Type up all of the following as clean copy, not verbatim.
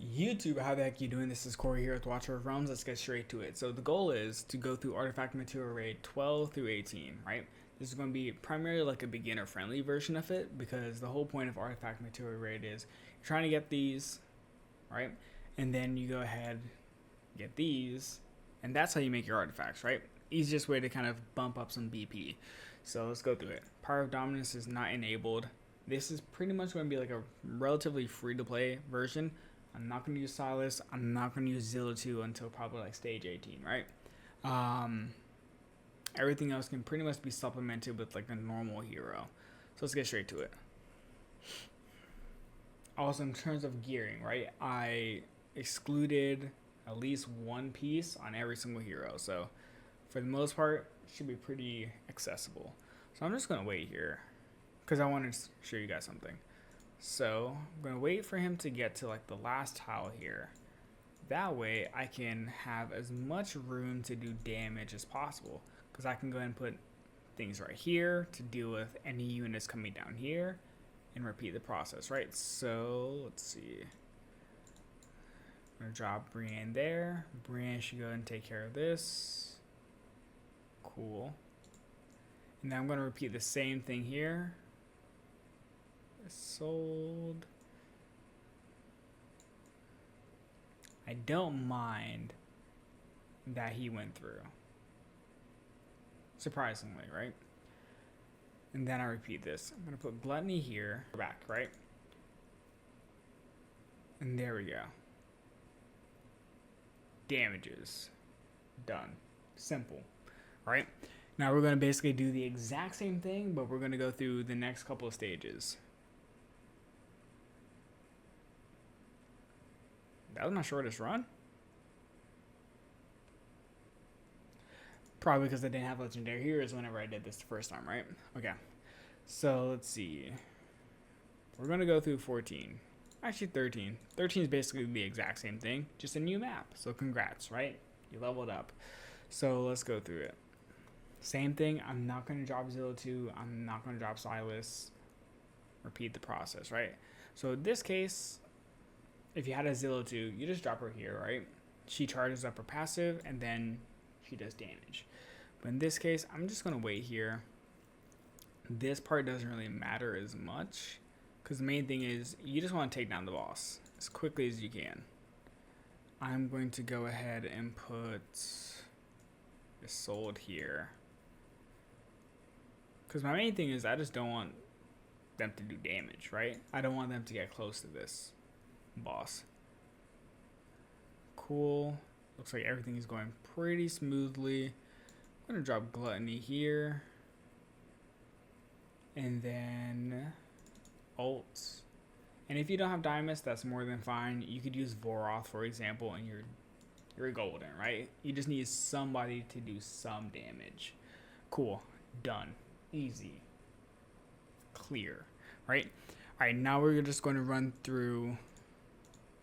YouTube, how the heck you doing? This is Corey here with Watcher of Realms. Let's get straight to it. So the goal is to go through Artifact Material Raid 12 through 18, right? This is going to be primarily like a beginner-friendly version of it because the whole point of Artifact Material Raid is you're trying to get these, right? And then you go ahead, get these, and that's how you make your artifacts, right? Easiest way to kind of bump up some BP. So let's go through it. Power of Dominance is not enabled. This is pretty much going to be like a relatively free-to-play version. I'm not going to use Silas. I'm not going to use Zilla 2 until probably like stage 18, right? Everything else can pretty much be supplemented with like a normal hero. So let's get straight to it. Also, in terms of gearing, right? I excluded at least one piece on every single hero. So for the most part, it should be pretty accessible. So I'm just going to wait here because I want to show you guys something. So I'm going to wait for him to get to like the last tile here. That way I can have as much room to do damage as possible. Because I can go ahead and put things right here to deal with any units coming down here. And repeat the process, right? So let's see. I'm going to drop Brienne there. Brienne should go and take care of this. Cool. And then I'm going to repeat the same thing here. Sold. I don't mind that he went through. Surprisingly, right? And then I repeat this. I'm going to put Gluttony here. Back, right? And there we go. Damages. Done. Simple. Right? Now we're going to basically do the exact same thing, but we're going to go through the next couple of stages. That was my shortest run. Probably because I didn't have legendary heroes whenever I did this the first time, right? Okay. So let's see. We're going to go through 14. Actually 13. 13 is basically the exact same thing, just a new map. So congrats, right? You leveled up. So let's go through it. Same thing. I'm not going to drop Zilla 2. I'm not going to drop Silas. Repeat the process, right? So in this case, if you had a Zilla 2, you just drop her here, right? She charges up her passive, and then she does damage. But in this case, I'm just going to wait here. This part doesn't really matter as much, because the main thing is you just want to take down the boss as quickly as you can. I'm going to go ahead and put this sold here. Because my main thing is I just don't want them to do damage, right? I don't want them to get close to this boss. Cool. Looks like everything is going pretty smoothly. I'm going to drop Gluttony here. And then ults. And if you don't have Dymus, that's more than fine. You could use Voroth, for example, and you're golden, right? You just need somebody to do some damage. Cool. Done. Easy. Clear. Right? Alright, now we're just going to run through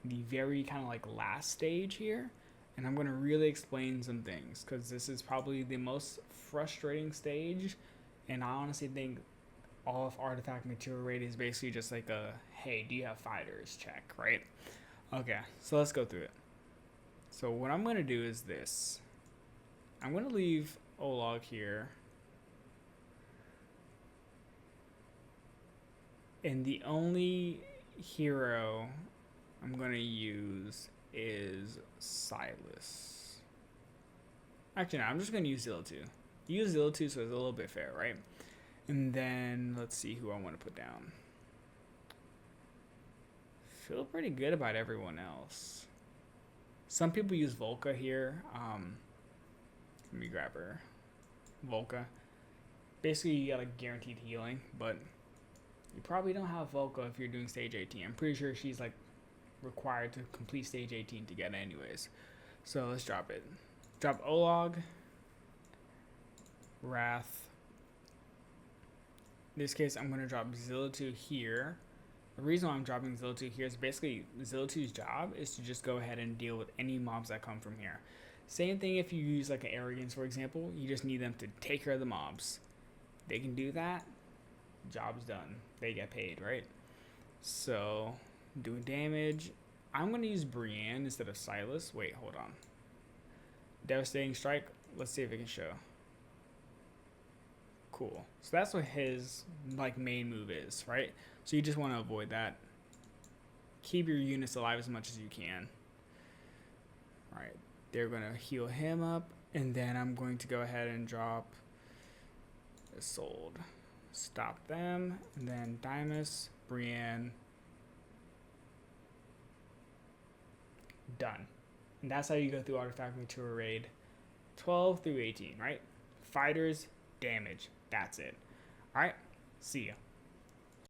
the very kind of like last stage here, and I'm going to really explain some things because this is probably the most frustrating stage, and I honestly think all of Artifact Material Raid is basically just like a hey, do you have fighters check, right? Okay, so let's go through it. So what I'm going to do is this. I'm going to leave Olog here, and the only hero I'm going to use is Silas. Actually, no, I'm just going to use Zilla 2. Use Zilla 2 so it's a little bit fair, right? And then let's see who I want to put down. Feel pretty good about everyone else. Some people use Volca here. Let me grab her. Volca. Basically, you got like guaranteed healing, but you probably don't have Volca if you're doing stage 18. I'm pretty sure she's like required to complete stage 18 to get it anyways. So let's drop it. Drop Olog, Wrath. In this case, I'm going to drop Zilla 2 here. The reason why I'm dropping Zilla 2 here is basically Zilla 2's job is to just go ahead and deal with any mobs that come from here. Same thing if you use like an Arrogance, for example. You just need them to take care of the mobs. They can do that. Job's done. They get paid, right? So doing damage, I'm going to use Brienne instead of Silas. Wait, hold on. Devastating Strike. Let's see if it can show. Cool. So that's what his like main move is, right? So you just want to avoid that. Keep your units alive as much as you can. All right. They're going to heal him up. And then I'm going to go ahead and drop Isolde. Stop them. And then Dymas, Brienne. Done. And that's how you go through Artifact Mature Raid 12 through 18, right? Fighters, damage. That's it. Alright, see ya.